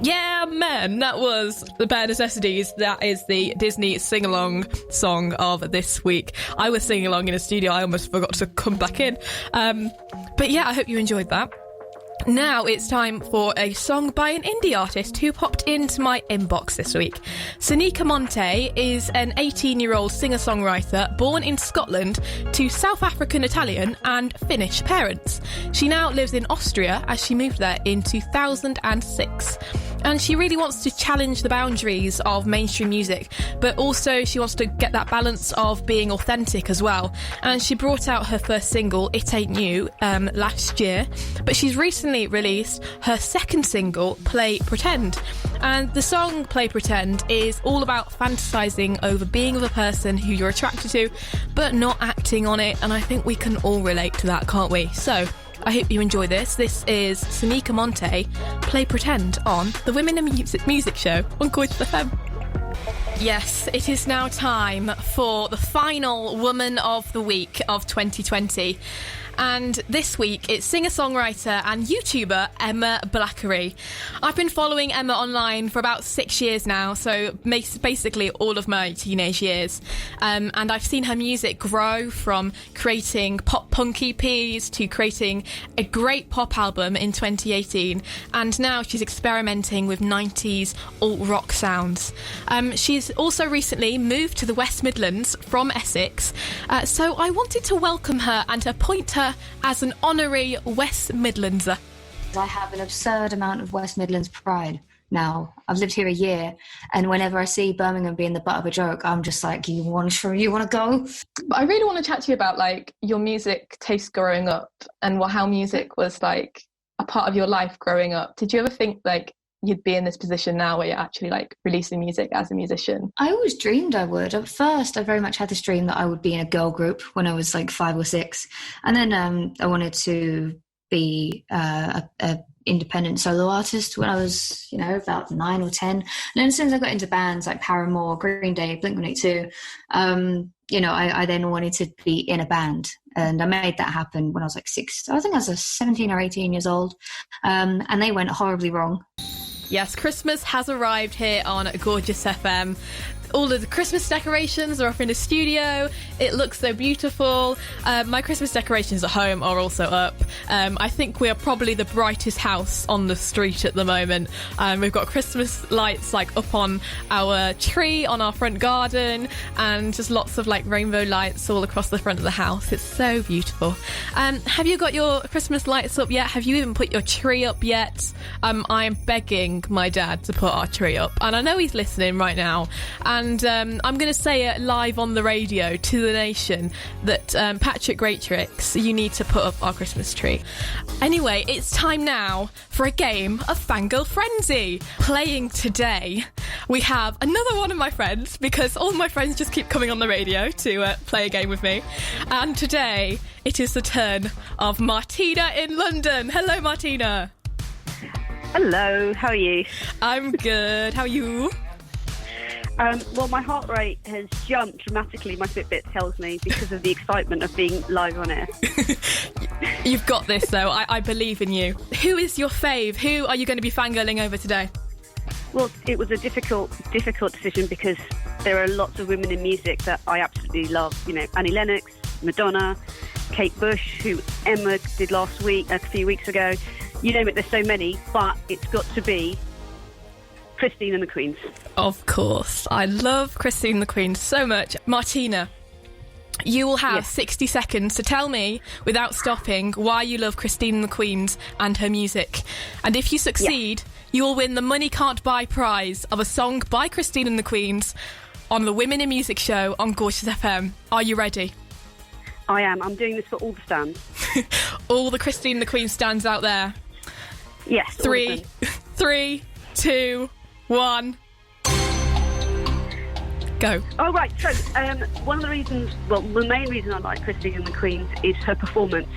Yeah, man, that was The Bare Necessities. That is the Disney sing-along song of this week. I was singing along in a studio. I almost forgot to come back in. But yeah, I hope you enjoyed that. Now it's time for a song by an indie artist who popped into my inbox this week. Sonika Monte is an 18-year-old singer-songwriter born in Scotland to South African Italian and Finnish parents. She now lives in Austria as she moved there in 2006. And she really wants to challenge the boundaries of mainstream music, but also she wants to get that balance of being authentic as well. And she brought out her first single, It Ain't New, last year, but she's recently released her second single, Play Pretend. And the song Play Pretend is all about fantasising over being with a person who you're attracted to, but not acting on it. And I think we can all relate to that, can't we? So I hope you enjoy this. This is Sonika Monte, Play Pretend on the Women in Music Show on Gorgeous FM. Yes, it is now time for the final Woman of the Week of 2020. And this week, it's singer-songwriter and YouTuber Emma Blackery. I've been following Emma online for about 6 years now, so basically all of my teenage years. And I've seen her music grow from creating pop-punk EPs to creating a great pop album in 2018. And now she's experimenting with 90s alt-rock sounds. She's also recently moved to the West Midlands from Essex. So I wanted to welcome her and appoint her as an honorary West Midlandser. I have an absurd amount of West Midlands pride now. I've lived here a year, and whenever I see Birmingham being the butt of a joke, I'm just like, you want to go? But I really want to chat to you about like your music taste growing up and how music was like a part of your life growing up. Did you ever think like you'd be in this position now where you're actually like releasing music as a musician? I always dreamed I would. At first, I very much had this dream that I would be in a girl group when I was like 5 or 6. And then I wanted to be a independent solo artist when I was, about 9 or 10. And then as soon as I got into bands like Paramore, Green Day, Blink-182, I then wanted to be in a band. And I made that happen when I was like 6. I think I was 17 or 18 years old. And they went horribly wrong. Yes, Christmas has arrived here on Gorgeous FM. All of the Christmas decorations are up in the studio. It looks so beautiful. My Christmas decorations at home are also up. I think we are probably the brightest house on the street at the moment. We've got Christmas lights like up on our tree on our front garden, and just lots of like rainbow lights all across the front of the house. It's so beautiful. Have you got your Christmas lights up yet? Have you even put your tree up yet? I am begging my dad to put our tree up, and I know he's listening right now. And I'm going to say it live on the radio to the nation that Patrick Greatrix, you need to put up our Christmas tree. Anyway, it's time now for a game of Fangirl Frenzy. Playing today, we have another one of my friends, because all my friends just keep coming on the radio to play a game with me. And today, it is the turn of Martina in London. Hello, Martina. Hello, how are you? I'm good. How are you? Well, my heart rate has jumped dramatically, my Fitbit tells me, because of the excitement of being live on air. You've got this, though. I believe in you. Who is your fave? Who are you going to be fangirling over today? Well, it was a difficult decision because there are lots of women in music that I absolutely love. Annie Lennox, Madonna, Kate Bush, who Emma did a few weeks ago. You name it, there's so many, but it's got to be Christine and the Queens. Of course. I love Christine and the Queens so much. Martina, you will have 60 seconds to tell me, without stopping, why you love Christine and the Queens and her music. And if you succeed, you will win the Money Can't Buy prize of a song by Christine and the Queens on the Women in Music Show on Gorgeous FM. Are you ready? I am. I'm doing this for all the stands. All the Christine and the Queens stands out there? Yes. 3, 2, 1. Go. Oh, right. So, the main reason I like Christine and the Queens is her performance.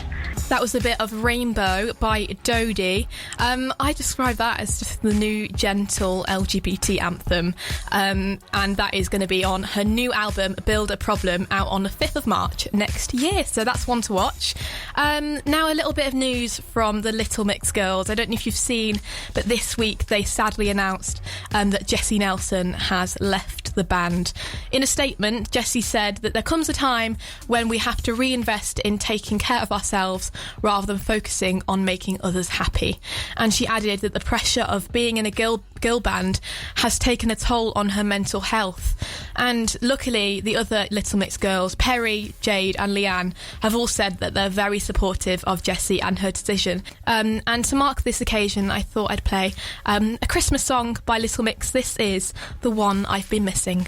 That was a bit of Rainbow by Dodie. I describe that as just the new gentle LGBT anthem. And that is going to be on her new album, Build a Problem, out on the 5th of March next year. So that's one to watch. Now a little bit of news from the Little Mix girls. I don't know if you've seen, but this week they sadly announced that Jessie Nelson has left the band. In a statement, Jessie said that there comes a time when we have to reinvest in taking care of ourselves rather than focusing on making others happy. And she added that the pressure of being in a girl band has taken a toll on her mental health. And luckily, the other Little Mix girls, Perry, Jade and Leanne, have all said that they're very supportive of Jessie and her decision. And to mark this occasion, I thought I'd play a Christmas song by Little Mix. This is The One I've Been Missing.